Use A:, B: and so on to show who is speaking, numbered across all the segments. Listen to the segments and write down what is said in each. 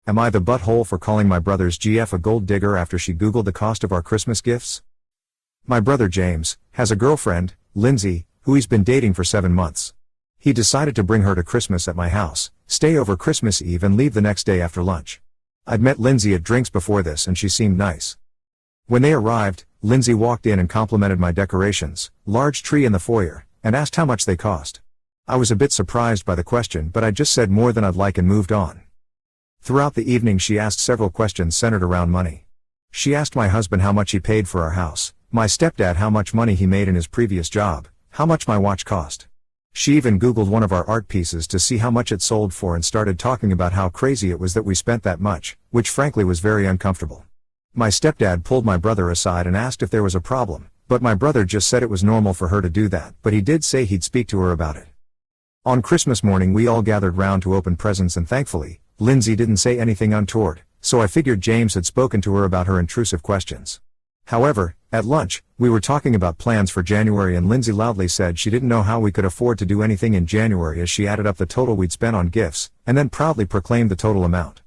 A: Am I the butthole for calling my brother's GF a gold digger after she Googled the cost of our Christmas gifts? My brother James has a girlfriend, Lindsay, who he's been dating for 7 months. He decided to bring her to Christmas at my house, stay over Christmas Eve and leave the next day after lunch. I'd met Lindsay at drinks before this and she seemed nice. When they arrived, Lindsay walked in and complimented my decorations, large tree in the foyer, and asked how much they cost. I was a bit surprised by the question, but I just said more than I'd like and moved on. Throughout the evening she asked several questions centered around money. She asked my husband how much he paid for our house, my stepdad how much money he made in his previous job, how much my watch cost. She even Googled one of our art pieces to see how much it sold for and started talking about how crazy it was that we spent that much, which frankly was very uncomfortable. My stepdad pulled my brother aside and asked if there was a problem, but my brother just said it was normal for her to do that, but he did say he'd speak to her about it. On Christmas morning we all gathered round to open presents and thankfully, Lindsay didn't say anything untoward, so I figured James had spoken to her about her intrusive questions. However, at lunch, we were talking about plans for January and Lindsay loudly said she didn't know how we could afford to do anything in January as she added up the total we'd spent on gifts, and then proudly proclaimed the total amount.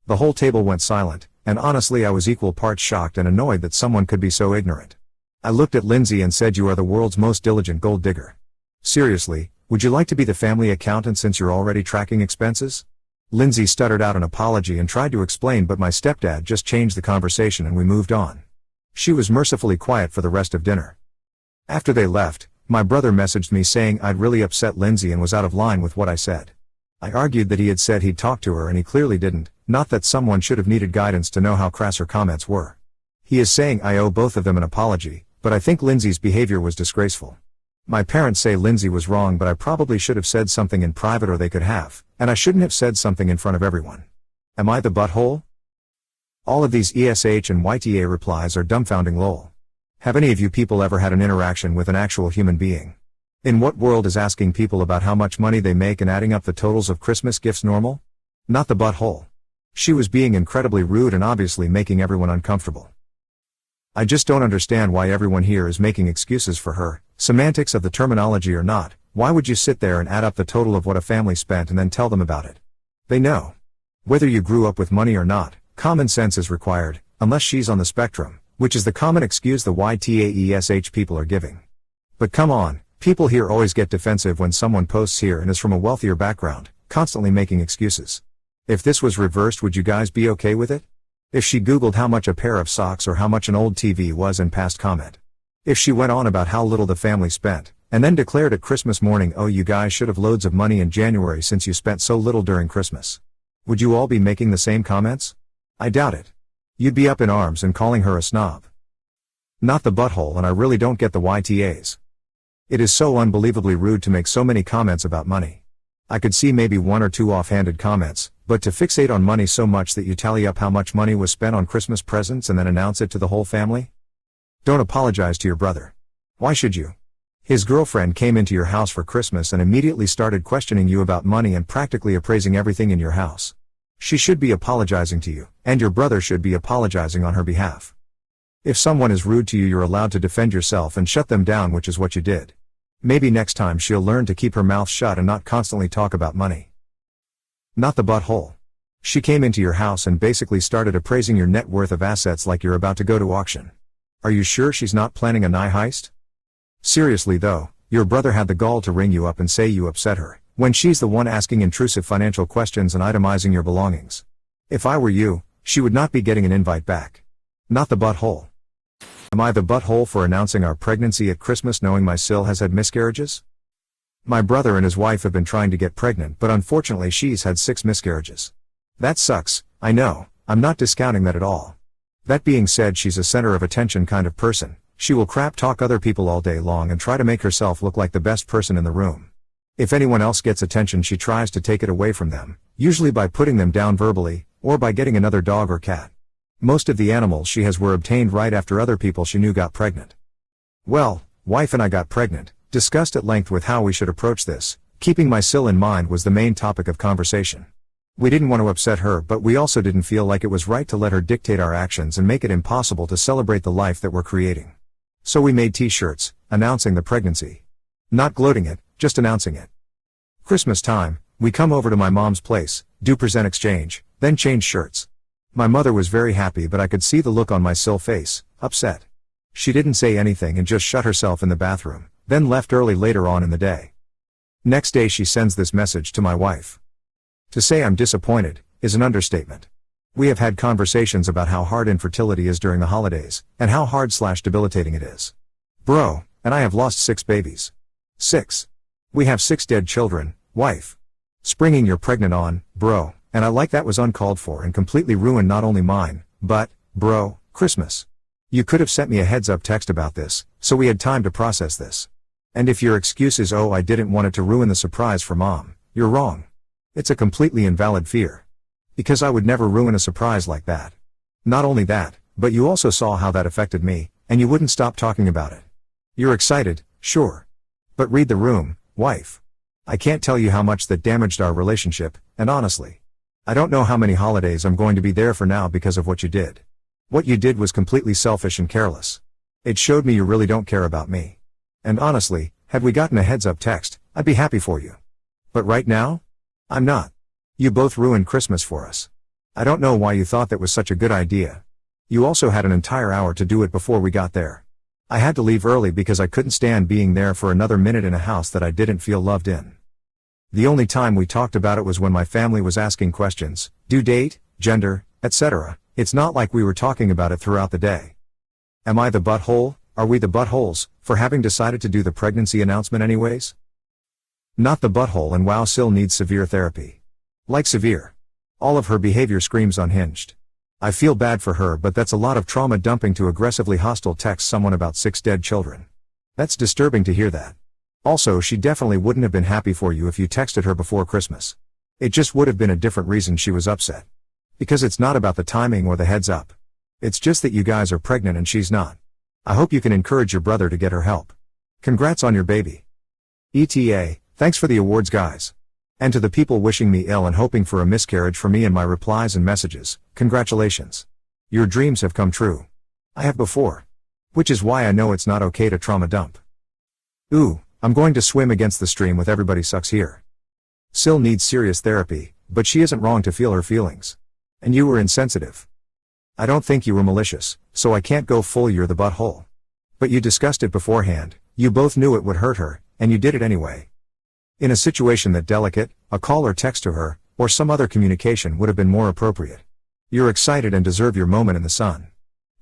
A: The whole table went silent, and honestly I was equal parts shocked and annoyed that someone could be so ignorant. I looked at Lindsay and said, "You are the world's most diligent gold digger. Seriously, would you like to be the family accountant since you're already tracking expenses?" Lindsay stuttered out an apology and tried to explain, but my stepdad just changed the conversation and we moved on. She was mercifully quiet for the rest of dinner. After they left, my brother messaged me saying I'd really upset Lindsay and was out of line with what I said. I argued that he had said he'd talk to her and he clearly didn't, not that someone should have needed guidance to know how crass her comments were. He is saying I owe both of them an apology, but I think Lindsay's behavior was disgraceful. My parents say Lindsay was wrong, but I probably should have said something in private or they could have, and I shouldn't have said something in front of everyone. Am I the butthole? All of these ESH and YTA replies are dumbfounding lol. Have any of you people ever had an interaction with an actual human being? In what world is asking people about how much money they make and adding up the totals of Christmas gifts normal? Not the butthole. She was being incredibly rude and obviously making everyone uncomfortable. I just don't understand why everyone here is making excuses for her, semantics of the terminology or not. Why would you sit there and add up the total of what a family spent and then tell them about it? They know. Whether you grew up with money or not, common sense is required, unless she's on the spectrum, which is the common excuse the YTAESH people are giving. But come on, people here always get defensive when someone posts here and is from a wealthier background, constantly making excuses. If this was reversed, would you guys be okay with it? If she Googled how much a pair of socks or how much an old TV was and passed comment. If she went on about how little the family spent, and then declared at Christmas morning, "Oh, you guys should have loads of money in January since you spent so little during Christmas." Would you all be making the same comments? I doubt it. You'd be up in arms and calling her a snob. Not the butthole, and I really don't get the YTAs. It is so unbelievably rude to make so many comments about money. I could see maybe 1 or 2 offhanded comments, but to fixate on money so much that you tally up how much money was spent on Christmas presents and then announce it to the whole family? Don't apologize to your brother. Why should you? His girlfriend came into your house for Christmas and immediately started questioning you about money and practically appraising everything in your house. She should be apologizing to you, and your brother should be apologizing on her behalf. If someone is rude to you, you're allowed to defend yourself and shut them down, which is what you did. Maybe next time she'll learn to keep her mouth shut and not constantly talk about money. Not the butthole. She came into your house and basically started appraising your net worth of assets like you're about to go to auction. Are you sure she's not planning a nigh heist? Seriously though, your brother had the gall to ring you up and say you upset her, when she's the one asking intrusive financial questions and itemizing your belongings. If I were you, she would not be getting an invite back. Not the butthole. Am I the butthole for announcing our pregnancy at Christmas knowing my Sil has had miscarriages? My brother and his wife have been trying to get pregnant, but unfortunately she's had 6 miscarriages. That sucks, I know, I'm not discounting that at all. That being said, she's a center of attention kind of person. She will crap talk other people all day long and try to make herself look like the best person in the room. If anyone else gets attention, she tries to take it away from them, usually by putting them down verbally, or by getting another dog or cat. Most of the animals she has were obtained right after other people she knew got pregnant. Well, wife and I got pregnant, discussed at length with how we should approach this. Keeping my Sil in mind was the main topic of conversation. We didn't want to upset her, but we also didn't feel like it was right to let her dictate our actions and make it impossible to celebrate the life that we're creating. So we made t-shirts, announcing the pregnancy. Not gloating it, just announcing it. Christmas time, we come over to my mom's place, do present exchange, then changed shirts. My mother was very happy, but I could see the look on my Sil face, upset. She didn't say anything and just shut herself in the bathroom, then left early later on in the day. Next day she sends this message to my wife. To say I'm disappointed is an understatement. We have had conversations about how hard infertility is during the holidays, and how hard/debilitating it is. Bro, and I have lost 6 babies. 6. We have 6 dead children, wife. Springing you're pregnant on, bro, and I like that was uncalled for and completely ruined not only mine, but, bro, Christmas. You could have sent me a heads-up text about this, so we had time to process this. And if your excuse is oh I didn't want it to ruin the surprise for mom, you're wrong. It's a completely invalid fear. Because I would never ruin a surprise like that. Not only that, but you also saw how that affected me, and you wouldn't stop talking about it. You're excited, sure. But read the room, wife. I can't tell you how much that damaged our relationship, and honestly, I don't know how many holidays I'm going to be there for now because of what you did. What you did was completely selfish and careless. It showed me you really don't care about me. And honestly, had we gotten a heads-up text, I'd be happy for you. But right now? I'm not. You both ruined Christmas for us. I don't know why you thought that was such a good idea. You also had an entire hour to do it before we got there. I had to leave early because I couldn't stand being there for another minute in a house that I didn't feel loved in. The only time we talked about it was when my family was asking questions, due date, gender, etc. It's not like we were talking about it throughout the day. Am I the butthole, are we the buttholes, for having decided to do the pregnancy announcement anyways? Not the butthole, and wow, Sil needs severe therapy. Like severe. All of her behavior screams unhinged. I feel bad for her, but that's a lot of trauma dumping to aggressively hostile text someone about 6 dead children. That's disturbing to hear that. Also, she definitely wouldn't have been happy for you if you texted her before Christmas. It just would have been a different reason she was upset. Because it's not about the timing or the heads up. It's just that you guys are pregnant and she's not. I hope you can encourage your brother to get her help. Congrats on your baby. ETA, thanks for the awards guys. And to the people wishing me ill and hoping for a miscarriage for me in my replies and messages, congratulations. Your dreams have come true. I have before. Which is why I know it's not okay to trauma dump. Ooh, I'm going to swim against the stream with everybody sucks here. Sil needs serious therapy, but she isn't wrong to feel her feelings. And you were insensitive. I don't think you were malicious, so I can't go full you're the butthole. But you discussed it beforehand, you both knew it would hurt her, and you did it anyway. In a situation that delicate, a call or text to her, or some other communication would have been more appropriate. You're excited and deserve your moment in the sun.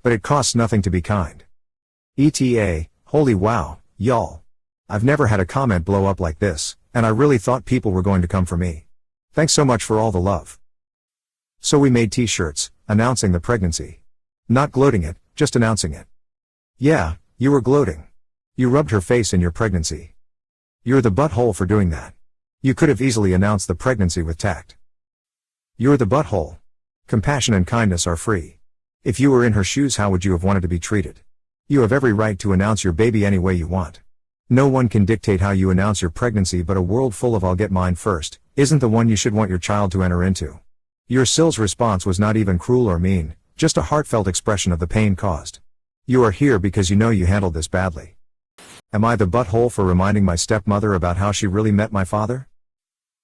A: But it costs nothing to be kind. ETA, holy wow, y'all. I've never had a comment blow up like this, and I really thought people were going to come for me. Thanks so much for all the love. So we made t-shirts, announcing the pregnancy. Not gloating it, just announcing it. Yeah, you were gloating. You rubbed her face in your pregnancy. You're the butthole for doing that. You could have easily announced the pregnancy with tact. You're the butthole. Compassion and kindness are free. If you were in her shoes, how would you have wanted to be treated? You have every right to announce your baby any way you want. No one can dictate how you announce your pregnancy, but a world full of I'll get mine first isn't the one you should want your child to enter into. Your Sil's response was not even cruel or mean, just a heartfelt expression of the pain caused. You are here because you know you handled this badly. Am I the butthole for reminding my stepmother about how she really met my father?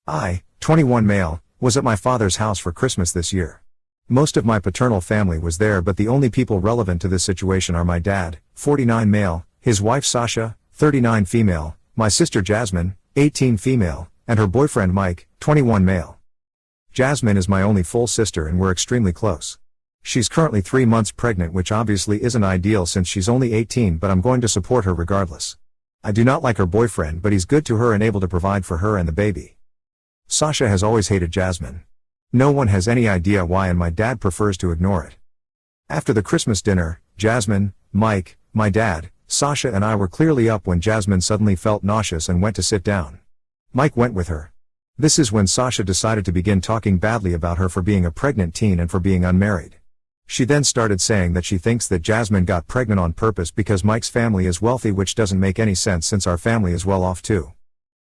A: I, 21 male, was at my father's house for Christmas this year. Most of my paternal family was there, but the only people relevant to this situation are my dad, 49 male, his wife Sasha, 39 female, my sister Jasmine, 18 female, and her boyfriend Mike, 21 male. Jasmine is my only full sister and we're extremely close. She's currently 3 months pregnant, which obviously isn't ideal since she's only 18, but I'm going to support her regardless. I do not like her boyfriend, but he's good to her and able to provide for her and the baby. Sasha has always hated Jasmine. No one has any idea why, and my dad prefers to ignore it. After the Christmas dinner, Jasmine, Mike, my dad, Sasha and I were clearly up when Jasmine suddenly felt nauseous and went to sit down. Mike went with her. This is when Sasha decided to begin talking badly about her for being a pregnant teen and for being unmarried. She then started saying that she thinks that Jasmine got pregnant on purpose because Mike's family is wealthy, which doesn't make any sense since our family is well off too.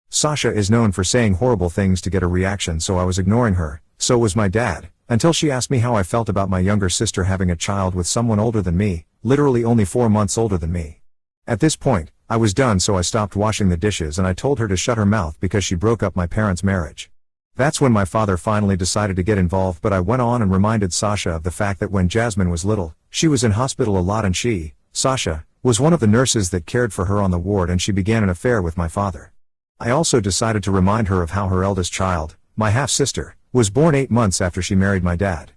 A: Sasha is known for saying horrible things to get a reaction, so I was ignoring her, so was my dad, until she asked me how I felt about my younger sister having a child with someone older than me, literally only 4 months older than me. At this point, I was done, so I stopped washing the dishes and I told her to shut her mouth because she broke up my parents' marriage. That's when my father finally decided to get involved, but I went on and reminded Sasha of the fact that when Jasmine was little, she was in hospital a lot and she, Sasha, was one of the nurses that cared for her on the ward, and she began an affair with my father. I also decided to remind her of how her eldest child, my half-sister, was born 8 months after she married my dad.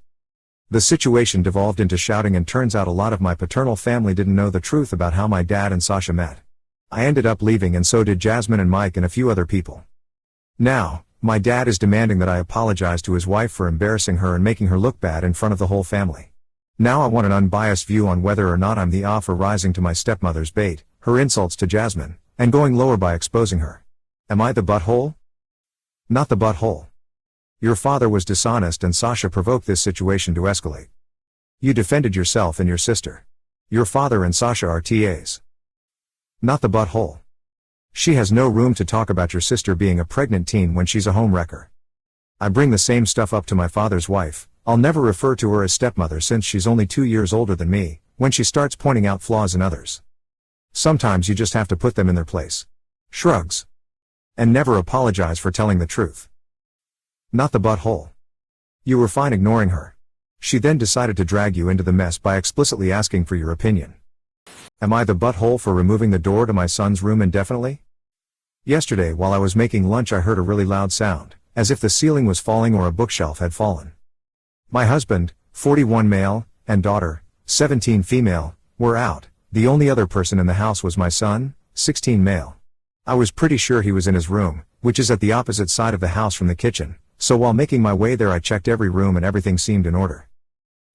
A: The situation devolved into shouting, and turns out a lot of my paternal family didn't know the truth about how my dad and Sasha met. I ended up leaving, and so did Jasmine and Mike and a few other people. Now, my dad is demanding that I apologize to his wife for embarrassing her and making her look bad in front of the whole family. Now I want an unbiased view on whether or not I'm the A for rising to my stepmother's bait, her insults to Jasmine, and going lower by exposing her. Am I the butthole? Not the butthole. Your father was dishonest and Sasha provoked this situation to escalate. You defended yourself and your sister. Your father and Sasha are TAs. Not the butthole. She has no room to talk about your sister being a pregnant teen when she's a homewrecker. I bring the same stuff up to my father's wife. I'll never refer to her as stepmother since she's only 2 years older than me, when she starts pointing out flaws in others. Sometimes you just have to put them in their place. Shrugs. And never apologize for telling the truth. Not the butthole. You were fine ignoring her. She then decided to drag you into the mess by explicitly asking for your opinion. Am I the butthole for removing the door to my son's room indefinitely? Yesterday while I was making lunch I heard a really loud sound, as if the ceiling was falling or a bookshelf had fallen. My husband, 41 male, and daughter, 17 female, were out. The only other person in the house was my son, 16 male. I was pretty sure he was in his room, which is at the opposite side of the house from the kitchen, so while making my way there I checked every room and everything seemed in order.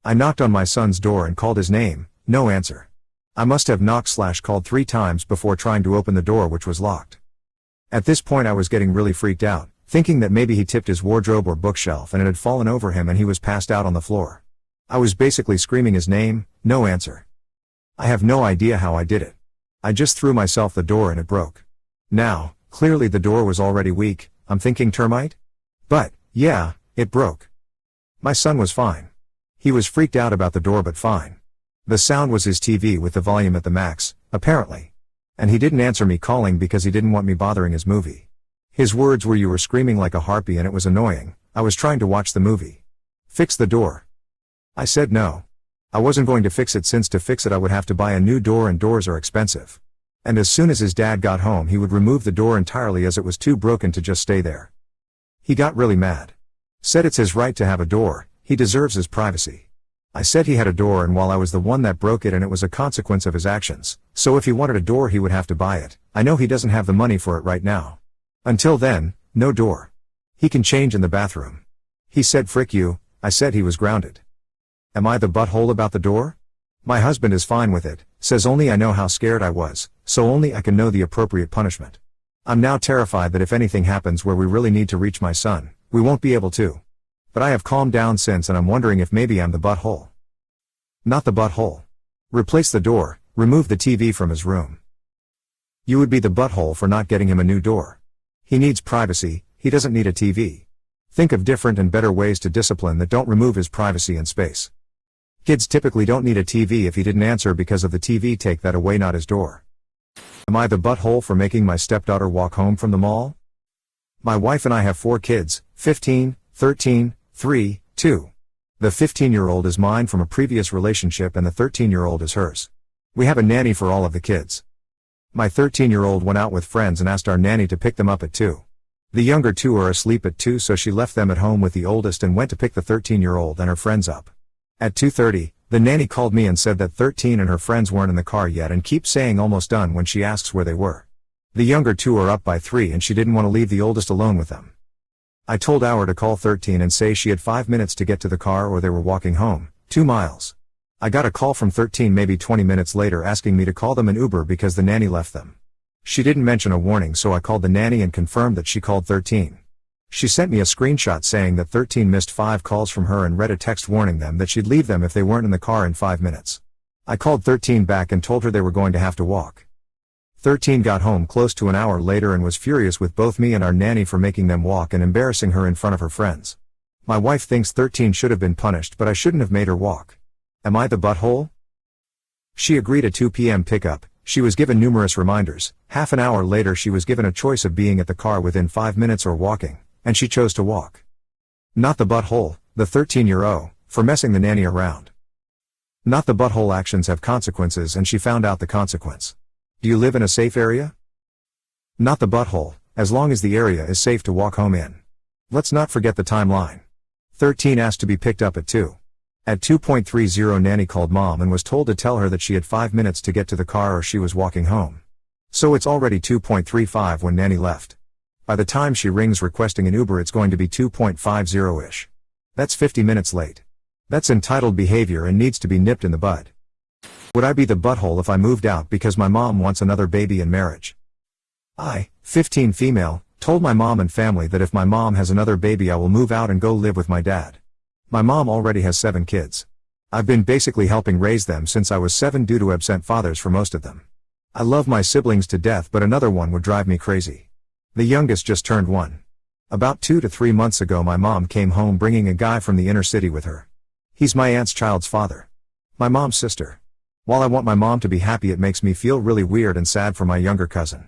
A: I knocked on my son's door and called his name, no answer. I must have knocked/called 3 times before trying to open the door, which was locked. At this point I was getting really freaked out, thinking that maybe he tipped his wardrobe or bookshelf and it had fallen over him and he was passed out on the floor. I was basically screaming his name, no answer. I have no idea how I did it. I just threw myself the door and it broke. Now, clearly the door was already weak, I'm thinking termite? But, yeah, it broke. My son was fine. He was freaked out about the door but fine. The sound was his TV with the volume at the max, apparently. And he didn't answer me calling because he didn't want me bothering his movie. His words were, "You were screaming like a harpy and it was annoying, I was trying to watch the movie. Fix the door." I said no. I wasn't going to fix it since to fix it I would have to buy a new door and doors are expensive. And as soon as his dad got home he would remove the door entirely as it was too broken to just stay there. He got really mad. Said it's his right to have a door, he deserves his privacy. I said he had a door and while I was the one that broke it and it was a consequence of his actions, so if he wanted a door he would have to buy it. I know he doesn't have the money for it right now. Until then, no door. He can change in the bathroom. He said frick you, I said he was grounded. Am I the butthole about the door? My husband is fine with it, says only I know how scared I was, so only I can know the appropriate punishment. I'm now terrified that if anything happens where we really need to reach my son, we won't be able to. But I have calmed down since and I'm wondering if maybe I'm the butthole. Not the butthole. Replace the door, remove the TV from his room. You would be the butthole for not getting him a new door. He needs privacy, he doesn't need a TV. Think of different and better ways to discipline that don't remove his privacy and space. Kids typically don't need a TV if he didn't answer because of the TV, take that away, not his door. Am I the butthole for making my stepdaughter walk home from the mall? My wife and I have 4 kids, 15, 13, 3, 2. The 15-year-old is mine from a previous relationship and the 13-year-old is hers. We have a nanny for all of the kids. My 13-year-old went out with friends and asked our nanny to pick them up at 2. The younger 2 are asleep at 2, so she left them at home with the oldest and went to pick the 13-year-old and her friends up. At 2:30, the nanny called me and said that 13 and her friends weren't in the car yet and keeps saying almost done when she asks where they were. The younger 2 are up by 3 and she didn't want to leave the oldest alone with them. I told Our to call 13 and say she had 5 minutes to get to the car or they were walking home, 2 miles. I got a call from 13 maybe 20 minutes later asking me to call them an Uber because the nanny left them. She didn't mention a warning, so I called the nanny and confirmed that she called 13. She sent me a screenshot saying that 13 missed 5 calls from her and read a text warning them that she'd leave them if they weren't in the car in 5 minutes. I called 13 back and told her they were going to have to walk. 13 got home close to an hour later and was furious with both me and our nanny for making them walk and embarrassing her in front of her friends. My wife thinks 13 should have been punished, but I shouldn't have made her walk. Am I the butthole? She agreed at 2 p.m. pickup. She was given numerous reminders. Half an hour later she was given a choice of being at the car within 5 minutes or walking. and she chose to walk. Not the butthole, the 13-year-old, for messing the nanny around. Not the butthole actions have consequences and she found out the consequence. Do you live in a safe area? Not the butthole, as long as the area is safe to walk home in. Let's not forget the timeline. 13 asked to be picked up at 2. At 2:30 nanny called mom and was told to tell her that she had 5 minutes to get to the car or she was walking home. So it's already 2:35 when nanny left. By the time she rings requesting an Uber it's going to be 2:50-ish. That's 50 minutes late. That's entitled behavior and needs to be nipped in the bud. Would I be the butthole if I moved out because my mom wants another baby in marriage? I, 15 female, told my mom and family that if my mom has another baby I will move out and go live with my dad. My mom already has 7 kids. I've been basically helping raise them since I was 7 due to absent fathers for most of them. I love my siblings to death but another one would drive me crazy. The youngest just turned 1. About 2 to 3 months ago my mom came home bringing a guy from the inner city with her. He's my aunt's child's father. My mom's sister. While I want my mom to be happy it makes me feel really weird and sad for my younger cousin.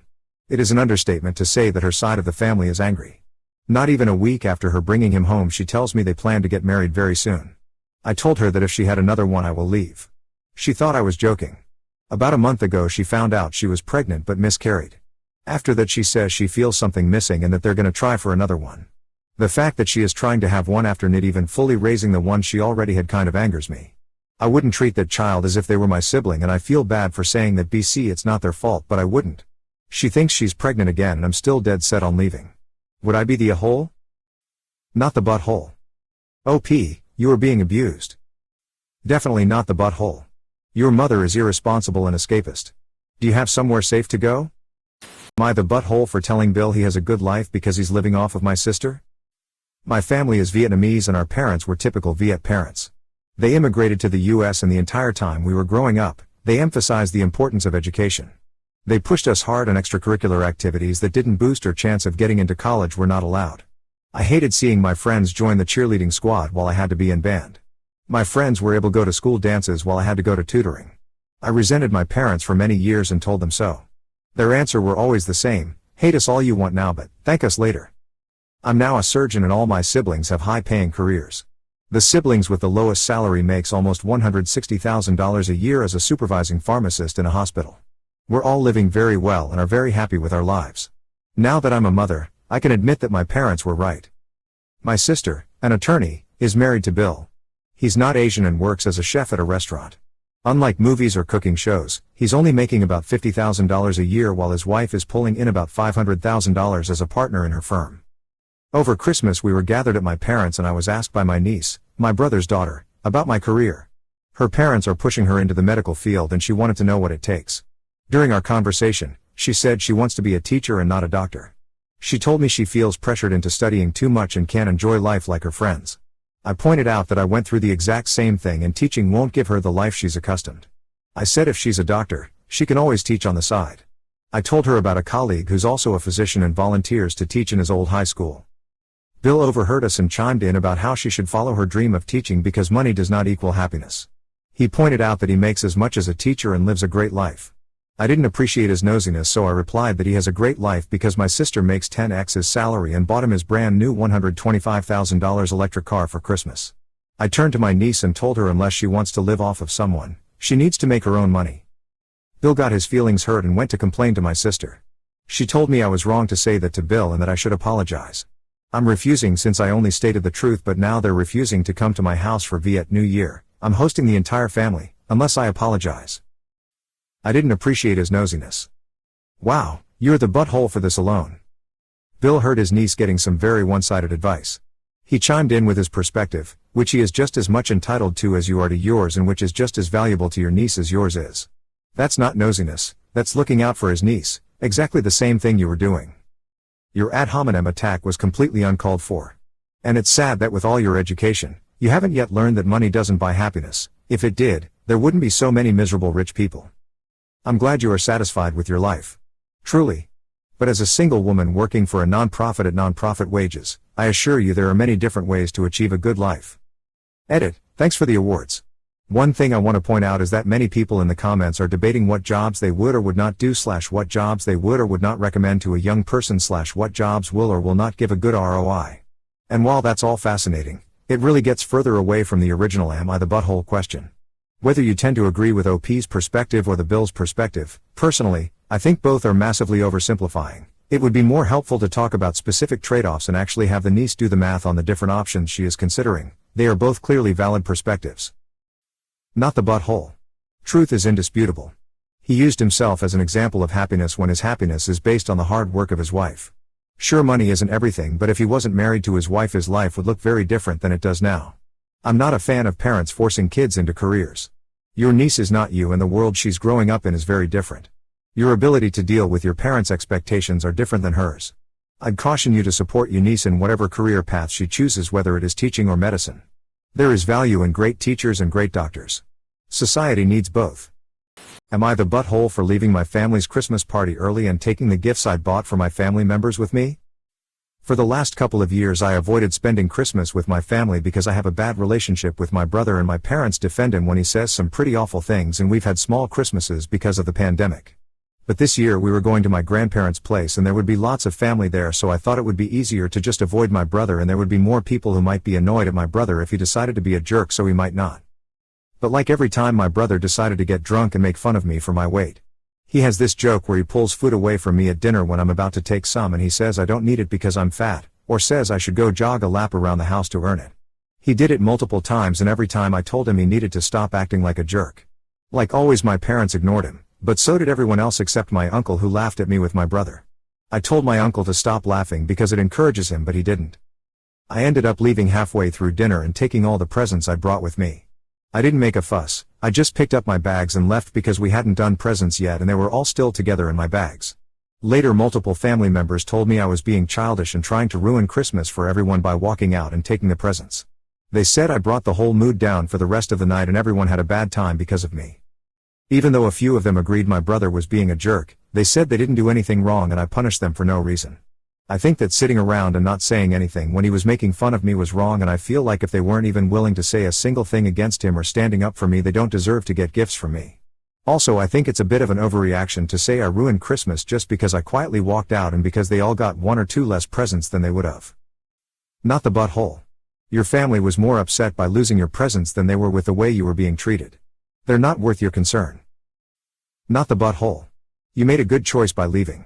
A: It is an understatement to say that her side of the family is angry. Not even a week after her bringing him home she tells me they plan to get married very soon. I told her that if she had another one I will leave. She thought I was joking. About a month ago she found out she was pregnant but miscarried. After that she says she feels something missing and that they're gonna try for another one. The fact that she is trying to have one after not even fully raising the one she already had kind of angers me. I wouldn't treat that child as if they were my sibling and I feel bad for saying that it's not their fault but I wouldn't. She thinks she's pregnant again and I'm still dead set on leaving. Would I be the a-hole? Not the butthole. OP, you are being abused. Definitely not the butthole. Your mother is irresponsible and escapist. Do you have somewhere safe to go? Am I the butthole for telling Bill he has a good life because he's living off of my sister? My family is Vietnamese and our parents were typical Viet parents. They immigrated to the US and the entire time we were growing up, they emphasized the importance of education. They pushed us hard on extracurricular activities that didn't boost our chance of getting into college were not allowed. I hated seeing my friends join the cheerleading squad while I had to be in band. My friends were able to go to school dances while I had to go to tutoring. I resented my parents for many years and told them so. Their answer were always the same, hate us all you want now but thank us later. I'm now a surgeon and all my siblings have high-paying careers. The siblings with the lowest salary makes almost $160,000 a year as a supervising pharmacist in a hospital. We're all living very well and are very happy with our lives. Now that I'm a mother, I can admit that my parents were right. My sister, an attorney, is married to Bill. He's not Asian and works as a chef at a restaurant. Unlike movies or cooking shows, he's only making about $50,000 a year while his wife is pulling in about $500,000 as a partner in her firm. Over Christmas we were gathered at my parents' and I was asked by my niece, my brother's daughter, about my career. Her parents are pushing her into the medical field and she wanted to know what it takes. During our conversation, she said she wants to be a teacher and not a doctor. She told me she feels pressured into studying too much and can't enjoy life like her friends. I pointed out that I went through the exact same thing and teaching won't give her the life she's accustomed. I said if she's a doctor, she can always teach on the side. I told her about a colleague who's also a physician and volunteers to teach in his old high school. Bill overheard us and chimed in about how she should follow her dream of teaching because money does not equal happiness. He pointed out that he makes as much as a teacher and lives a great life. I didn't appreciate his nosiness so I replied that he has a great life because my sister makes 10x his salary and bought him his brand new $125,000 electric car for Christmas. I turned to my niece and told her unless she wants to live off of someone, she needs to make her own money. Bill got his feelings hurt and went to complain to my sister. She told me I was wrong to say that to Bill and that I should apologize. I'm refusing since I only stated the truth but now they're refusing to come to my house for Viet New Year. I'm hosting the entire family, unless I apologize. I didn't appreciate his nosiness. Wow, you're the butthole for this alone. Bill heard his niece getting some very one-sided advice. He chimed in with his perspective, which he is just as much entitled to as you are to yours and which is just as valuable to your niece as yours is. That's not nosiness, that's looking out for his niece, exactly the same thing you were doing. Your ad hominem attack was completely uncalled for. And it's sad that with all your education, you haven't yet learned that money doesn't buy happiness. If it did, there wouldn't be so many miserable rich people. I'm glad you are satisfied with your life. Truly. But as a single woman working for a non-profit at non-profit wages, I assure you there are many different ways to achieve a good life. Edit, thanks for the awards. One thing I want to point out is that many people in the comments are debating what jobs they would or would not do / what jobs they would or would not recommend to a young person / what jobs will or will not give a good ROI. And while that's all fascinating, it really gets further away from the original "am I the butthole" question. Whether you tend to agree with OP's perspective or the Bill's perspective, personally, I think both are massively oversimplifying. It would be more helpful to talk about specific trade-offs and actually have the niece do the math on the different options she is considering. They are both clearly valid perspectives. Not the butthole. Truth is indisputable. He used himself as an example of happiness when his happiness is based on the hard work of his wife. Sure, money isn't everything, but if he wasn't married to his wife, his life would look very different than it does now. I'm not a fan of parents forcing kids into careers. Your niece is not you, and the world she's growing up in is very different. Your ability to deal with your parents' expectations are different than hers. I'd caution you to support your niece in whatever career path she chooses, whether it is teaching or medicine. There is value in great teachers and great doctors. Society needs both. Am I the butthole for leaving my family's Christmas party early and taking the gifts I bought for my family members with me? For the last couple of years I avoided spending Christmas with my family because I have a bad relationship with my brother, and my parents defend him when he says some pretty awful things, and we've had small Christmases because of the pandemic. But this year we were going to my grandparents' place and there would be lots of family there, so I thought it would be easier to just avoid my brother, and there would be more people who might be annoyed at my brother if he decided to be a jerk, so he might not. But like every time my brother decided to get drunk and make fun of me for my weight. He has this joke where he pulls food away from me at dinner when I'm about to take some, and he says I don't need it because I'm fat, or says I should go jog a lap around the house to earn it. He did it multiple times, and every time I told him he needed to stop acting like a jerk. Like always, my parents ignored him, but so did everyone else except my uncle, who laughed at me with my brother. I told my uncle to stop laughing because it encourages him, but he didn't. I ended up leaving halfway through dinner and taking all the presents I brought with me. I didn't make a fuss, I just picked up my bags and left because we hadn't done presents yet and they were all still together in my bags. Later, multiple family members told me I was being childish and trying to ruin Christmas for everyone by walking out and taking the presents. They said I brought the whole mood down for the rest of the night and everyone had a bad time because of me. Even though a few of them agreed my brother was being a jerk, they said they didn't do anything wrong and I punished them for no reason. I think that sitting around and not saying anything when he was making fun of me was wrong, and I feel like if they weren't even willing to say a single thing against him or standing up for me, they don't deserve to get gifts from me. Also, I think it's a bit of an overreaction to say I ruined Christmas just because I quietly walked out and because they all got 1 or 2 less presents than they would have. Not the butthole. Your family was more upset by losing your presents than they were with the way you were being treated. They're not worth your concern. Not the butthole. You made a good choice by leaving.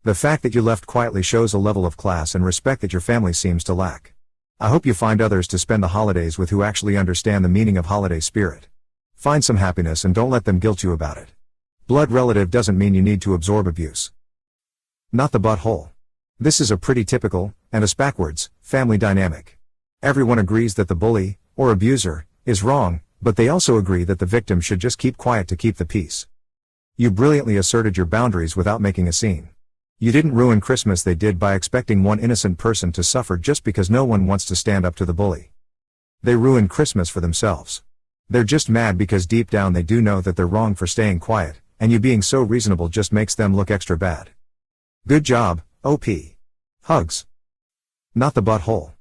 A: The fact that you left quietly shows a level of class and respect that your family seems to lack. I hope you find others to spend the holidays with who actually understand the meaning of holiday spirit. Find some happiness and don't let them guilt you about it. Blood relative doesn't mean you need to absorb abuse. Not the butthole. This is a pretty typical, and a backwards, family dynamic. Everyone agrees that the bully, or abuser, is wrong, but they also agree that the victim should just keep quiet to keep the peace. You brilliantly asserted your boundaries without making a scene. You didn't ruin Christmas, they did, by expecting one innocent person to suffer just because no one wants to stand up to the bully. They ruined Christmas for themselves. They're just mad because deep down they do know that they're wrong for staying quiet, and you being so reasonable just makes them look extra bad. Good job, OP. Hugs. Not the butthole.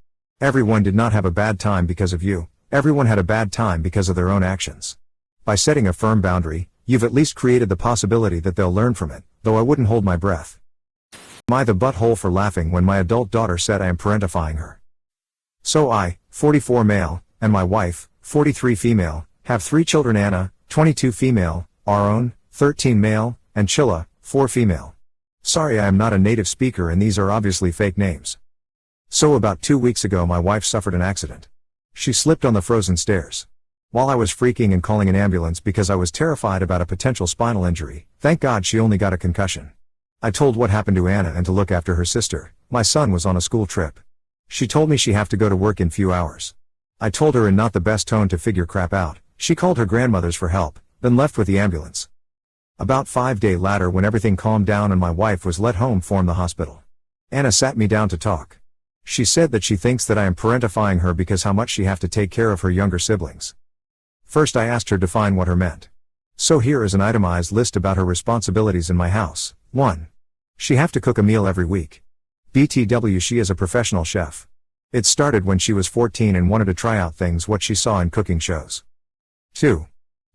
A: Everyone did not have a bad time because of you, everyone had a bad time because of their own actions. By setting a firm boundary, you've at least created the possibility that they'll learn from it, though I wouldn't hold my breath. Am I the butthole for laughing when my adult daughter said I am parentifying her? So I, 44 male, and my wife, 43 female, have 3 children: Anna, 22 female, Aaron, 13 male, and Chilla, 4 female. Sorry, I am not a native speaker and these are obviously fake names. So about 2 weeks ago my wife suffered an accident. She slipped on the frozen stairs. While I was freaking and calling an ambulance because I was terrified about a potential spinal injury, thank God she only got a concussion. I told what happened to Anna and to look after her sister. My son was on a school trip. She told me she have to go to work in few hours. I told her in not the best tone to figure crap out. She called her grandmother's for help, then left with the ambulance. About 5 days later, when everything calmed down and my wife was let home from the hospital, Anna sat me down to talk. She said that she thinks that I am parentifying her because how much she have to take care of her younger siblings. First I asked her to define what her meant. So here is an itemized list about her responsibilities in my house. 1. She have to cook a meal every week. BTW, she is a professional chef. It started when she was 14 and wanted to try out things what she saw in cooking shows. 2.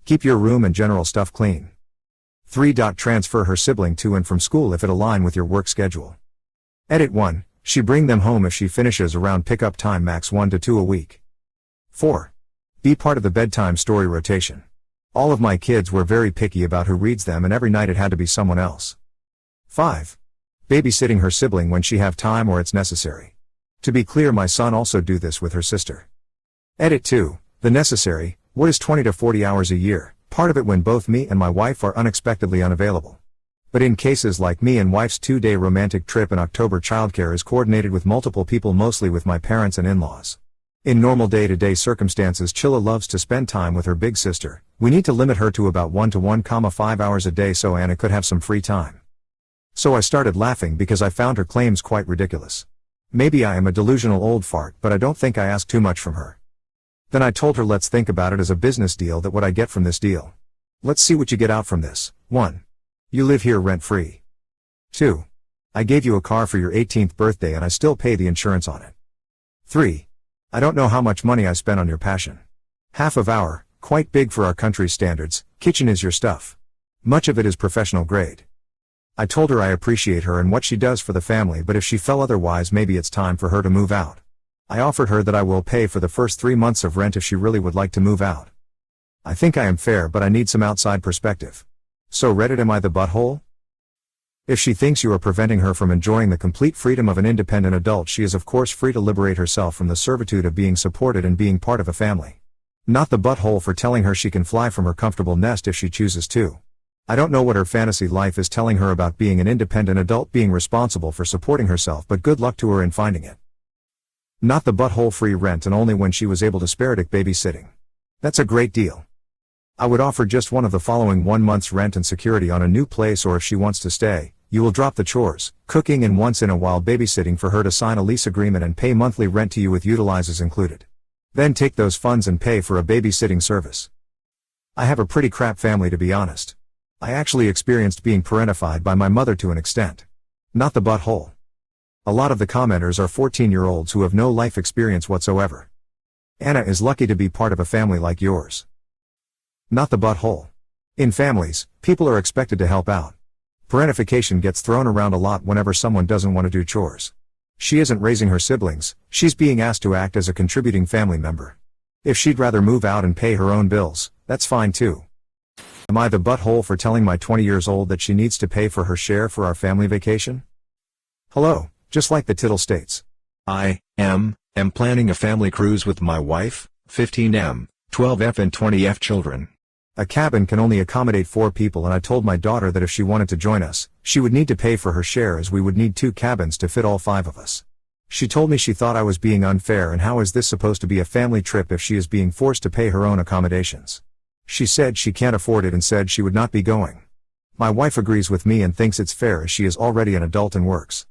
A: Keep your room and general stuff clean. 3. Transfer her sibling to and from school if it align with your work schedule. Edit 1. She bring them home if she finishes around pickup time, max 1 to 2 a week. 4. Be part of the bedtime story rotation. All of my kids were very picky about who reads them, and every night it had to be someone else. 5. Babysitting her sibling when she have time or it's necessary. To be clear, my son also do this with her sister. Edit 2. The necessary, what is 20 to 40 hours a year, part of it when both me and my wife are unexpectedly unavailable. But in cases like me and wife's 2-day romantic trip in October, childcare is coordinated with multiple people, mostly with my parents and in-laws. In normal day-to-day circumstances, Chilla loves to spend time with her big sister. We need to limit her to about 1 to 1,5 hours a day so Anna could have some free time. So I started laughing because I found her claims quite ridiculous. Maybe I am a delusional old fart, but I don't think I asked too much from her. Then I told her, let's think about it as a business deal, that what I get from this deal. Let's see what you get out from this. 1. You live here rent-free. 2. I gave you a car for your 18th birthday and I still pay the insurance on it. 3. I don't know how much money I spent on your passion. Half of our, quite big for our country's standards, kitchen is your stuff. Much of it is professional grade. I told her I appreciate her and what she does for the family, but if she felt otherwise, maybe it's time for her to move out. I offered her that I will pay for the first 3 months of rent if she really would like to move out. I think I am fair, but I need some outside perspective. So Reddit, am I the butthole? If she thinks you are preventing her from enjoying the complete freedom of an independent adult, she is of course free to liberate herself from the servitude of being supported and being part of a family. Not the butthole for telling her she can fly from her comfortable nest if she chooses to. I don't know what her fantasy life is telling her about being an independent adult, being responsible for supporting herself, but good luck to her in finding it. Not the butthole, free rent and only when she was able to spare it. Babysitting. That's a great deal. I would offer just one of the following: 1 month's rent and security on a new place, or if she wants to stay, you will drop the chores, cooking and once in a while babysitting for her to sign a lease agreement and pay monthly rent to you with utilizers included. Then take those funds and pay for a babysitting service. I have a pretty crap family, to be honest. I actually experienced being parentified by my mother to an extent. Not the butthole. A lot of the commenters are 14-year-olds who have no life experience whatsoever. Anna is lucky to be part of a family like yours. Not the butthole. In families, people are expected to help out. Parentification gets thrown around a lot whenever someone doesn't want to do chores. She isn't raising her siblings, she's being asked to act as a contributing family member. If she'd rather move out and pay her own bills, that's fine too. Am I the butthole for telling my 20 years old that she needs to pay for her share for our family vacation? Hello, just like the title states. I am planning a family cruise with my wife, 15M, 12F and 20F children. A cabin can only accommodate 4 people, and I told my daughter that if she wanted to join us, she would need to pay for her share, as we would need 2 cabins to fit all 5 of us. She told me she thought I was being unfair, and how is this supposed to be a family trip if she is being forced to pay her own accommodations? She said she can't afford it and said she would not be going. My wife agrees with me and thinks it's fair as she is already an adult and works.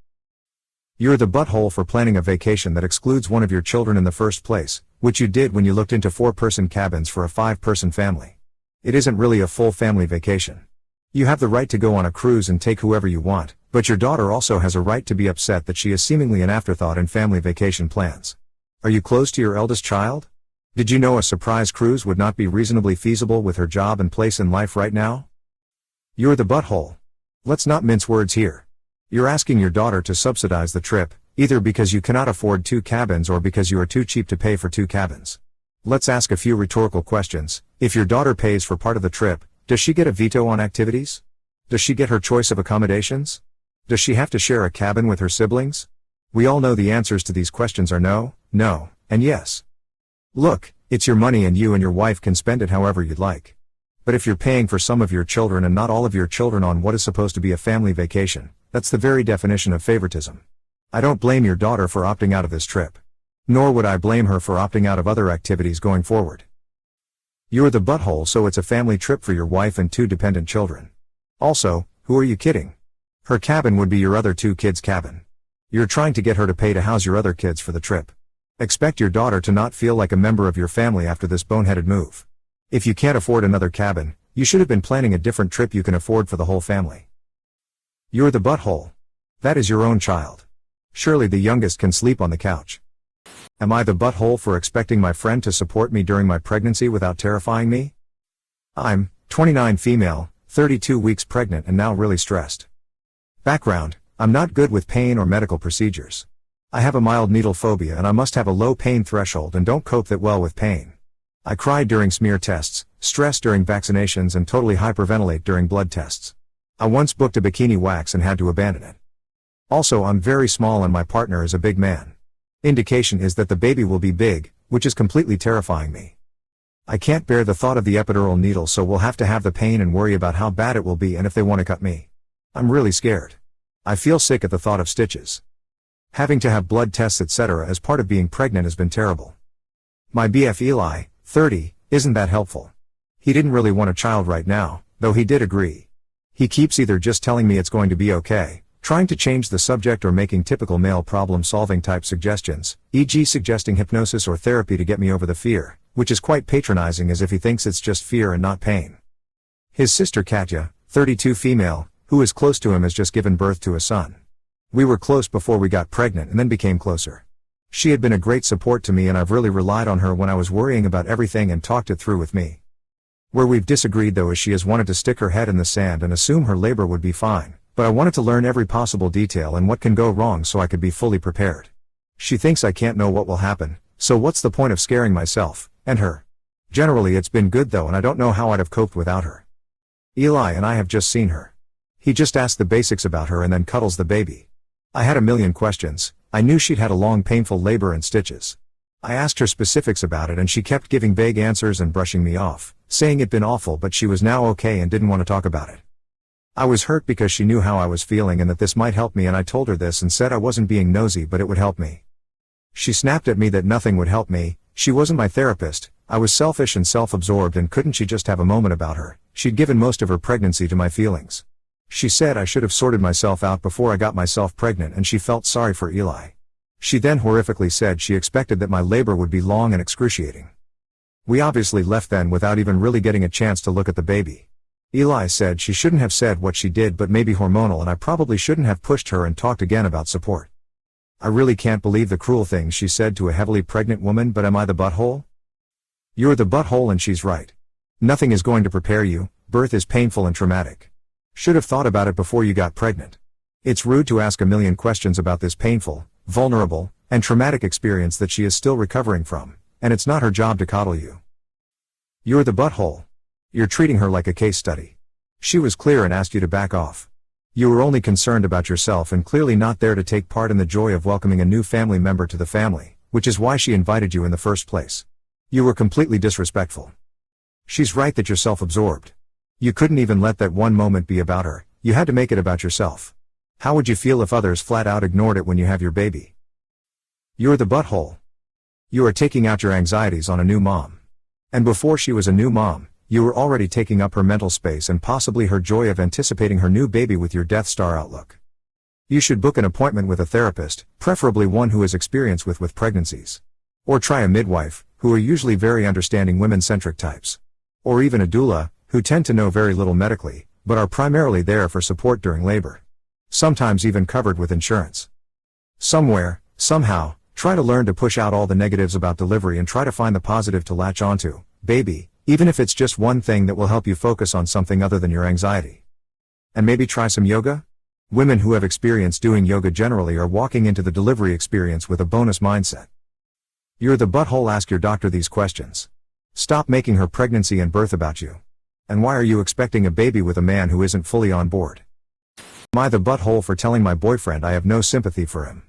A: You're the butthole for planning a vacation that excludes one of your children in the first place, which you did when you looked into 4-person cabins for a 5-person family. It isn't really a full family vacation. You have the right to go on a cruise and take whoever you want, but your daughter also has a right to be upset that she is seemingly an afterthought in family vacation plans. Are you close to your eldest child? Did you know a surprise cruise would not be reasonably feasible with her job and place in life right now? You're the butthole. Let's not mince words here. You're asking your daughter to subsidize the trip, either because you cannot afford 2 cabins or because you are too cheap to pay for 2 cabins. Let's ask a few rhetorical questions. If your daughter pays for part of the trip, does she get a veto on activities? Does she get her choice of accommodations? Does she have to share a cabin with her siblings? We all know the answers to these questions are no, no, and yes. Look, it's your money and you and your wife can spend it however you'd like. But if you're paying for some of your children and not all of your children on what is supposed to be a family vacation, that's the very definition of favoritism. I don't blame your daughter for opting out of this trip. Nor would I blame her for opting out of other activities going forward. You're the butthole, so it's a family trip for your wife and 2 dependent children. Also, who are you kidding? Her cabin would be your other 2 kids' cabin. You're trying to get her to pay to house your other kids for the trip. Expect your daughter to not feel like a member of your family after this boneheaded move. If you can't afford another cabin, you should have been planning a different trip you can afford for the whole family. You're the butthole. That is your own child. Surely the youngest can sleep on the couch. Am I the butthole for expecting my friend to support me during my pregnancy without terrifying me? I'm 29 female, 32 weeks pregnant and now really stressed. Background: I'm not good with pain or medical procedures. I have a mild needle phobia and I must have a low pain threshold and don't cope that well with pain. I cry during smear tests, stress during vaccinations and totally hyperventilate during blood tests. I once booked a bikini wax and had to abandon it. Also, I'm very small and my partner is a big man. Indication is that the baby will be big, which is completely terrifying me. I can't bear the thought of the epidural needle, so we'll have to have the pain and worry about how bad it will be and if they want to cut me. I'm really scared. I feel sick at the thought of stitches. Having to have blood tests etc. as part of being pregnant has been terrible. My BF Eli, 30, isn't that helpful. He didn't really want a child right now, though he did agree. He keeps either just telling me it's going to be okay, trying to change the subject, or making typical male problem-solving type suggestions, e.g. suggesting hypnosis or therapy to get me over the fear, which is quite patronizing, as if he thinks it's just fear and not pain. His sister Katya, 32 female, who is close to him, has just given birth to a son. We were close before we got pregnant and then became closer. She had been a great support to me and I've really relied on her when I was worrying about everything and talked it through with me. Where we've disagreed though is she has wanted to stick her head in the sand and assume her labor would be fine, but I wanted to learn every possible detail and what can go wrong so I could be fully prepared. She thinks I can't know what will happen, so what's the point of scaring myself, and her? Generally it's been good though and I don't know how I'd have coped without her. Eli and I have just seen her. He just asked the basics about her and then cuddles the baby. I had a million questions. I knew she'd had a long painful labor and stitches. I asked her specifics about it and she kept giving vague answers and brushing me off, saying it'd been awful but she was now okay and didn't want to talk about it. I was hurt because she knew how I was feeling and that this might help me, and I told her this and said I wasn't being nosy but it would help me. She snapped at me that nothing would help me. She wasn't my therapist, I was selfish and self-absorbed, and couldn't she just have a moment about her? She'd given most of her pregnancy to my feelings. She said I should have sorted myself out before I got myself pregnant and she felt sorry for Eli. She then horrifically said she expected that my labor would be long and excruciating. We obviously left then without even really getting a chance to look at the baby. Eli said she shouldn't have said what she did, but maybe hormonal, and I probably shouldn't have pushed her and talked again about support. I really can't believe the cruel things she said to a heavily pregnant woman, but am I the butthole? You're the butthole and she's right. Nothing is going to prepare you, birth is painful and traumatic. Should have thought about it before you got pregnant. It's rude to ask a million questions about this painful, vulnerable, and traumatic experience that she is still recovering from, and it's not her job to coddle you. You're the butthole. You're treating her like a case study. She was clear and asked you to back off. You were only concerned about yourself and clearly not there to take part in the joy of welcoming a new family member to the family, which is why she invited you in the first place. You were completely disrespectful. She's right that you're self-absorbed. You couldn't even let that one moment be about her, you had to make it about yourself. How would you feel if others flat out ignored it when you have your baby? You're the butthole. You are taking out your anxieties on a new mom. And before she was a new mom, you were already taking up her mental space and possibly her joy of anticipating her new baby with your Death Star outlook. You should book an appointment with a therapist, preferably one who has experience with pregnancies. Or try a midwife, who are usually very understanding women-centric types. Or even a doula, who tend to know very little medically, but are primarily there for support during labor. Sometimes even covered with insurance. Somewhere, somehow, try to learn to push out all the negatives about delivery and try to find the positive to latch onto, baby, even if it's just one thing that will help you focus on something other than your anxiety. And maybe try some yoga? Women who have experience doing yoga generally are walking into the delivery experience with a bonus mindset. You're the butthole. Ask your doctor these questions. Stop making her pregnancy and birth about you. And why are you expecting a baby with a man who isn't fully on board? Am I the butthole for telling my boyfriend I have no sympathy for him?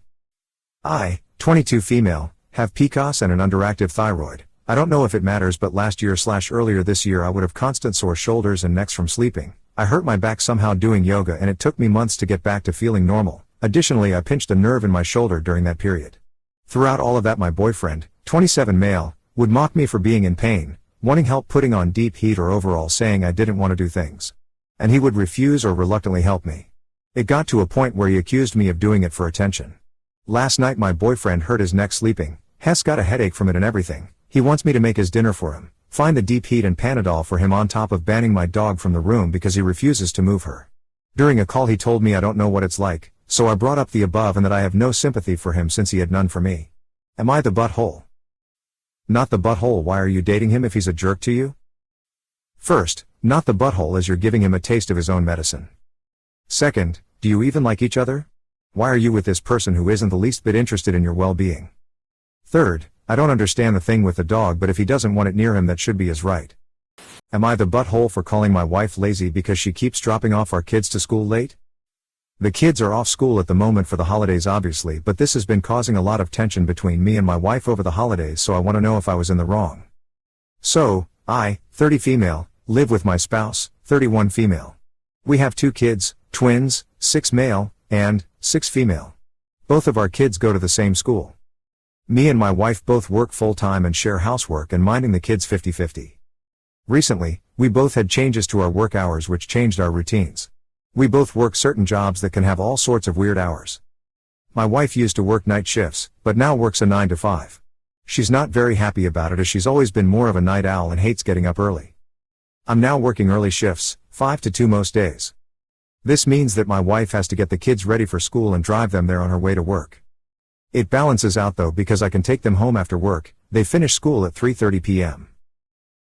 A: I, 22 female, have PCOS and an underactive thyroid. I don't know if it matters, but last year/earlier this year I would have constant sore shoulders and necks from sleeping. I hurt my back somehow doing yoga and it took me months to get back to feeling normal. Additionally, I pinched a nerve in my shoulder during that period. Throughout all of that, my boyfriend, 27 male, would mock me for being in pain, wanting help putting on deep heat, or overall saying I didn't want to do things. And he would refuse or reluctantly help me. It got to a point where he accused me of doing it for attention. Last night my boyfriend hurt his neck sleeping, has got a headache from it and everything. He wants me to make his dinner for him, find the deep heat and Panadol for him, on top of banning my dog from the room because he refuses to move her. During a call he told me I don't know what it's like, so I brought up the above and that I have no sympathy for him since he had none for me. Am I the butthole? Not the butthole. Why are you dating him if he's a jerk to you? First, not the butthole as you're giving him a taste of his own medicine. Second, do you even like each other? Why are you with this person who isn't the least bit interested in your well-being? Third, I don't understand the thing with the dog, but if he doesn't want it near him, that should be his right. Am I the butthole for calling my wife lazy because she keeps dropping off our kids to school late? The kids are off school at the moment for the holidays obviously, but this has been causing a lot of tension between me and my wife over the holidays, so I want to know if I was in the wrong. So, I, 30 female, live with my spouse, 31 female. We have 2 kids, twins, 6 male, and 6 female. Both of our kids go to the same school. Me and my wife both work full-time and share housework and minding the kids 50-50. Recently, we both had changes to our work hours which changed our routines. We both work certain jobs that can have all sorts of weird hours. My wife used to work night shifts, but now works a 9 to 5. She's not very happy about it as she's always been more of a night owl and hates getting up early. I'm now working early shifts, 5 to 2 most days. This means that my wife has to get the kids ready for school and drive them there on her way to work. It balances out though because I can take them home after work. They finish school at 3:30 p.m.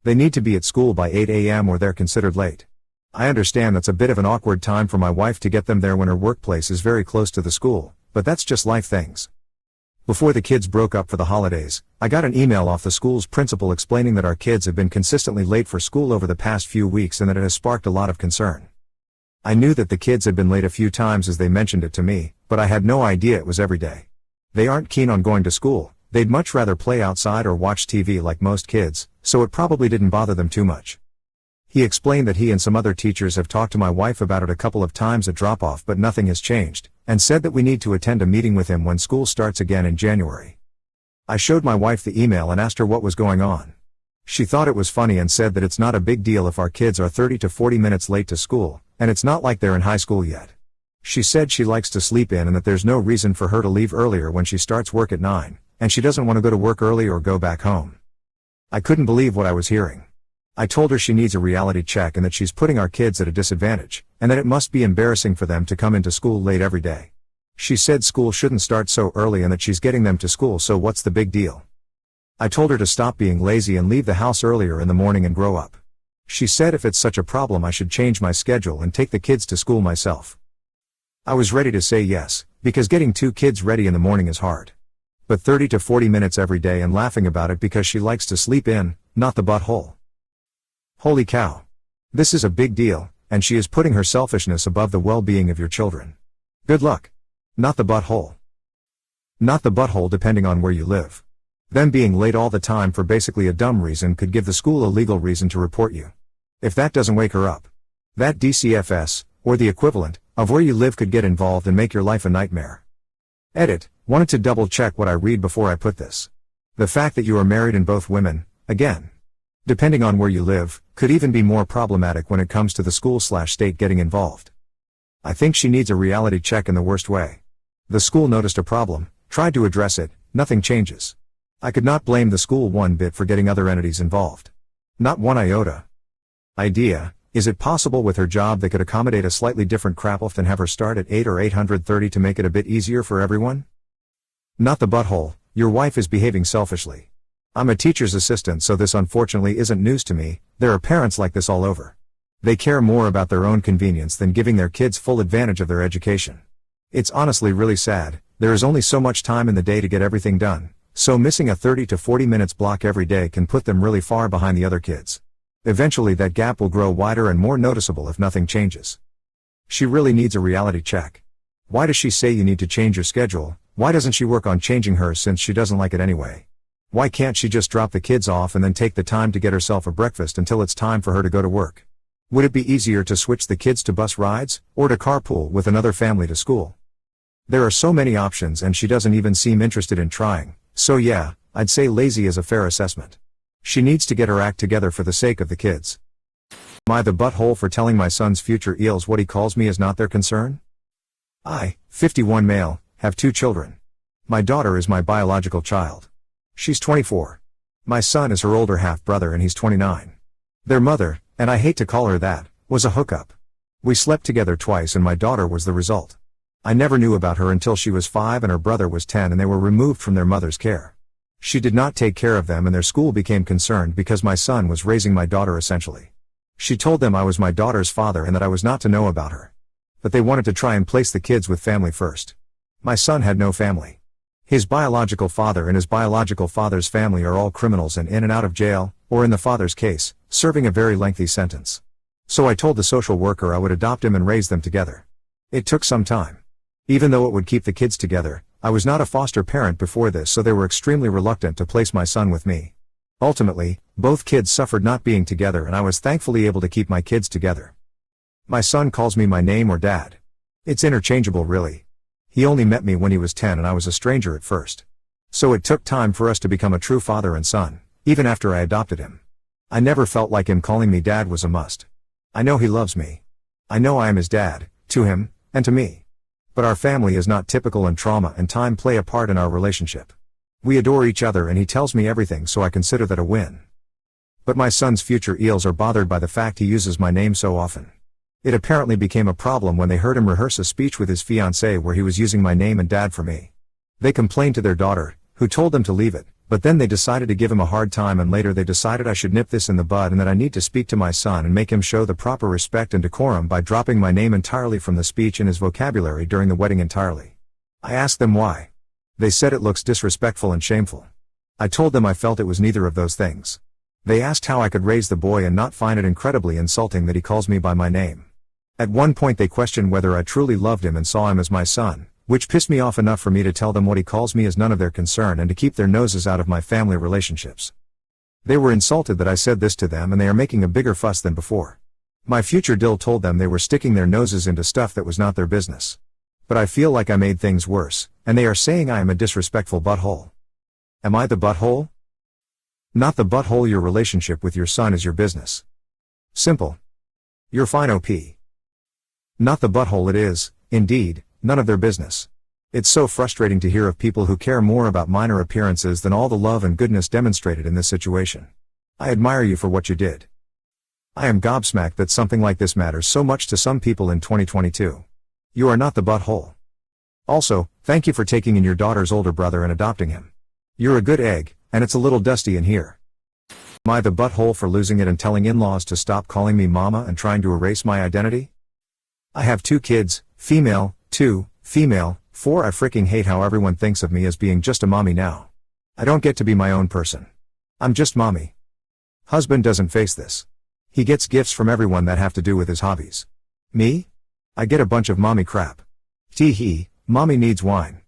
A: They need to be at school by 8 a.m. or they're considered late. I understand that's a bit of an awkward time for my wife to get them there when her workplace is very close to the school, but that's just life things. Before the kids broke up for the holidays, I got an email off the school's principal explaining that our kids have been consistently late for school over the past few weeks and that it has sparked a lot of concern. I knew that the kids had been late a few times as they mentioned it to me, but I had no idea it was every day. They aren't keen on going to school, they'd much rather play outside or watch TV like most kids, so it probably didn't bother them too much. He explained that he and some other teachers have talked to my wife about it a couple of times at drop-off but nothing has changed, and said that we need to attend a meeting with him when school starts again in January. I showed my wife the email and asked her what was going on. She thought it was funny and said that it's not a big deal if our kids are 30 to 40 minutes late to school, and it's not like they're in high school yet. She said she likes to sleep in and that there's no reason for her to leave earlier when she starts work at 9, and she doesn't want to go to work early or go back home. I couldn't believe what I was hearing. I told her she needs a reality check and that she's putting our kids at a disadvantage, and that it must be embarrassing for them to come into school late every day. She said school shouldn't start so early and that she's getting them to school, so what's the big deal? I told her to stop being lazy and leave the house earlier in the morning and grow up. She said if it's such a problem I should change my schedule and take the kids to school myself. I was ready to say yes, because getting 2 kids ready in the morning is hard. But 30 to 40 minutes every day and laughing about it because she likes to sleep in, not the butthole. Holy cow. This is a big deal, and she is putting her selfishness above the well-being of your children. Good luck. Not the butthole. Not the butthole depending on where you live. Them being late all the time for basically a dumb reason could give the school a legal reason to report you. If that doesn't wake her up. That DCFS, or the equivalent, of where you live could get involved and make your life a nightmare. Edit, wanted to double check what I read before I put this. The fact that you are married and both women, again, depending on where you live, could even be more problematic when it comes to the school/state getting involved. I think she needs a reality check in the worst way. The school noticed a problem, tried to address it, nothing changes. I could not blame the school one bit for getting other entities involved. Not one iota. Idea, is it possible with her job they could accommodate a slightly different crap-off and have her start at 8 or 8:30 to make it a bit easier for everyone? Not the butthole, your wife is behaving selfishly. I'm a teacher's assistant, so this unfortunately isn't news to me. There are parents like this all over. They care more about their own convenience than giving their kids full advantage of their education. It's honestly really sad. There is only so much time in the day to get everything done, so missing a 30 to 40 minutes block every day can put them really far behind the other kids. Eventually that gap will grow wider and more noticeable if nothing changes. She really needs a reality check. Why does she say you need to change your schedule? Why doesn't she work on changing hers since she doesn't like it anyway? Why can't she just drop the kids off and then take the time to get herself a breakfast until it's time for her to go to work? Would it be easier to switch the kids to bus rides, or to carpool with another family to school? There are so many options and she doesn't even seem interested in trying, so yeah, I'd say lazy is a fair assessment. She needs to get her act together for the sake of the kids. Am I the butthole for telling my son's future eels what he calls me is not their concern? I, 51 male, have 2 children. My daughter is my biological child. She's 24. My son is her older half-brother and he's 29. Their mother, and I hate to call her that, was a hookup. We slept together twice and my daughter was the result. I never knew about her until she was 5 and her brother was 10 and they were removed from their mother's care. She did not take care of them and their school became concerned because my son was raising my daughter essentially. She told them I was my daughter's father and that I was not to know about her. But they wanted to try and place the kids with family first. My son had no family. His biological father and his biological father's family are all criminals and in and out of jail, or in the father's case, serving a very lengthy sentence. So I told the social worker I would adopt him and raise them together. It took some time. Even though it would keep the kids together, I was not a foster parent before this, so they were extremely reluctant to place my son with me. Ultimately, both kids suffered not being together and I was thankfully able to keep my kids together. My son calls me my name or dad. It's interchangeable really. He only met me when he was 10 and I was a stranger at first. So it took time for us to become a true father and son, even after I adopted him. I never felt like him calling me dad was a must. I know he loves me. I know I am his dad, to him, and to me. But our family is not typical and trauma and time play a part in our relationship. We adore each other and he tells me everything, so I consider that a win. But my son's future eels are bothered by the fact he uses my name so often. It apparently became a problem when they heard him rehearse a speech with his fiancée where he was using my name and dad for me. They complained to their daughter, who told them to leave it, but then they decided to give him a hard time and later they decided I should nip this in the bud and that I need to speak to my son and make him show the proper respect and decorum by dropping my name entirely from the speech and his vocabulary during the wedding entirely. I asked them why. They said it looks disrespectful and shameful. I told them I felt it was neither of those things. They asked how I could raise the boy and not find it incredibly insulting that he calls me by my name. At one point they questioned whether I truly loved him and saw him as my son, which pissed me off enough for me to tell them what he calls me is none of their concern and to keep their noses out of my family relationships. They were insulted that I said this to them and they are making a bigger fuss than before. My future Dill told them they were sticking their noses into stuff that was not their business. But I feel like I made things worse, and they are saying I am a disrespectful butthole. Am I the butthole? Not the butthole. Your relationship with your son is your business. Simple. You're fine OP. Not the butthole. It is, indeed, none of their business. It's so frustrating to hear of people who care more about minor appearances than all the love and goodness demonstrated in this situation. I admire you for what you did. I am gobsmacked that something like this matters so much to some people in 2022. You are not the butthole. Also, thank you for taking in your daughter's older brother and adopting him. You're a good egg, and it's a little dusty in here. Am I the butthole for losing it and telling in-laws to stop calling me mama and trying to erase my identity? I have 2 kids, female, 2, female, 4. I freaking hate how everyone thinks of me as being just a mommy now. I don't get to be my own person. I'm just mommy. Husband doesn't face this. He gets gifts from everyone that have to do with his hobbies. Me? I get a bunch of mommy crap. Tee-hee, mommy needs wine.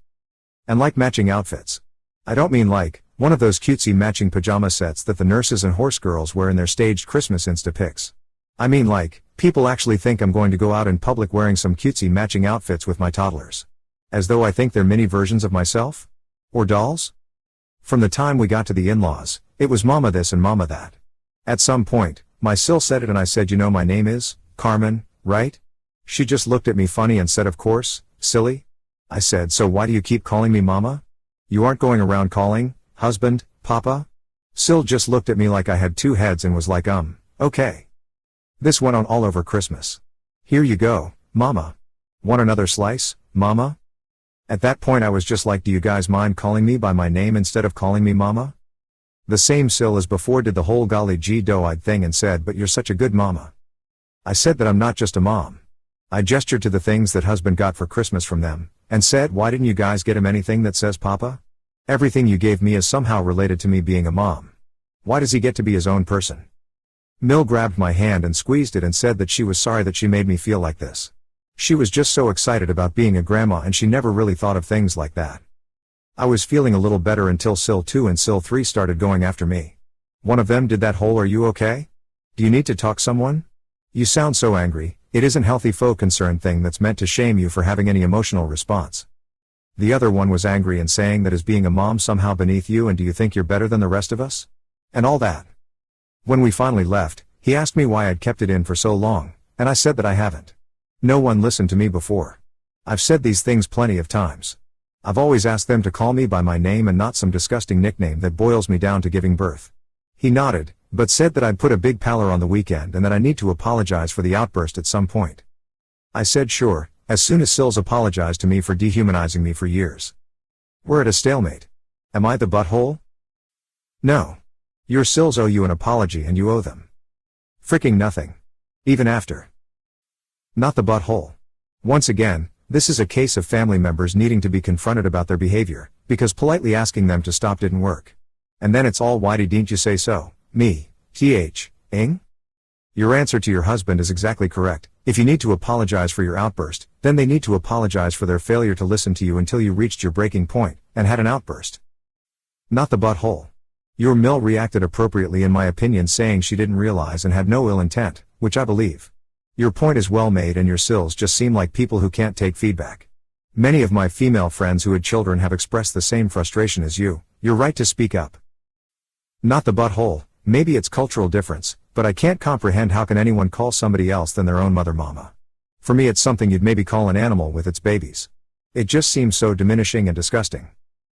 A: And like matching outfits. I don't mean like, one of those cutesy matching pajama sets that the nurses and horse girls wear in their staged Christmas Insta pics. I mean like, people actually think I'm going to go out in public wearing some cutesy matching outfits with my toddlers. As though I think they're mini versions of myself? Or dolls? From the time we got to the in-laws, it was mama this and mama that. At some point, my Sil said it and I said, you know my name is Carmen, right? She just looked at me funny and said, of course, silly. I said, so why do you keep calling me mama? You aren't going around calling, husband, papa? Sil just looked at me like I had 2 heads and was like, okay. This went on all over Christmas. Here you go, mama. Want another slice, mama? At that point I was just like, do you guys mind calling me by my name instead of calling me mama? The same Sil as before did the whole golly gee doe-eyed thing and said, but you're such a good mama. I said that I'm not just a mom. I gestured to the things that husband got for Christmas from them, and said, why didn't you guys get him anything that says papa? Everything you gave me is somehow related to me being a mom. Why does he get to be his own person? Mill grabbed my hand and squeezed it and said that she was sorry that she made me feel like this. She was just so excited about being a grandma and she never really thought of things like that. I was feeling a little better until Sil 2 and Sil 3 started going after me. One of them did that whole, are you okay? Do you need to talk someone? You sound so angry. It isn't healthy faux concern thing that's meant to shame you for having any emotional response. The other one was angry and saying that is being a mom somehow beneath you and do you think you're better than the rest of us? And all that. When we finally left, he asked me why I'd kept it in for so long, and I said that I haven't. No one listened to me before. I've said these things plenty of times. I've always asked them to call me by my name and not some disgusting nickname that boils me down to giving birth. He nodded, but said that I'd put a big pallor on the weekend and that I need to apologize for the outburst at some point. I said sure, as soon as Sills apologized to me for dehumanizing me for years. We're at a stalemate. Am I the butthole? No. Your Sills owe you an apology and you owe them fricking nothing. Even after. Not the butthole. Once again, this is a case of family members needing to be confronted about their behavior, because politely asking them to stop didn't work. And then it's all why didn't you say so, me, ing? Your answer to your husband is exactly correct. If you need to apologize for your outburst, then they need to apologize for their failure to listen to you until you reached your breaking point, and had an outburst. Not the butthole. Your Mill reacted appropriately in my opinion, saying she didn't realize and had no ill intent, which I believe. Your point is well made and your sills just seem like people who can't take feedback. Many of my female friends who had children have expressed the same frustration as you. You're right to speak up. Not the butthole. Maybe it's cultural difference, but I can't comprehend how can anyone call somebody else than their own mother mama. For me it's something you'd maybe call an animal with its babies. It just seems so diminishing and disgusting.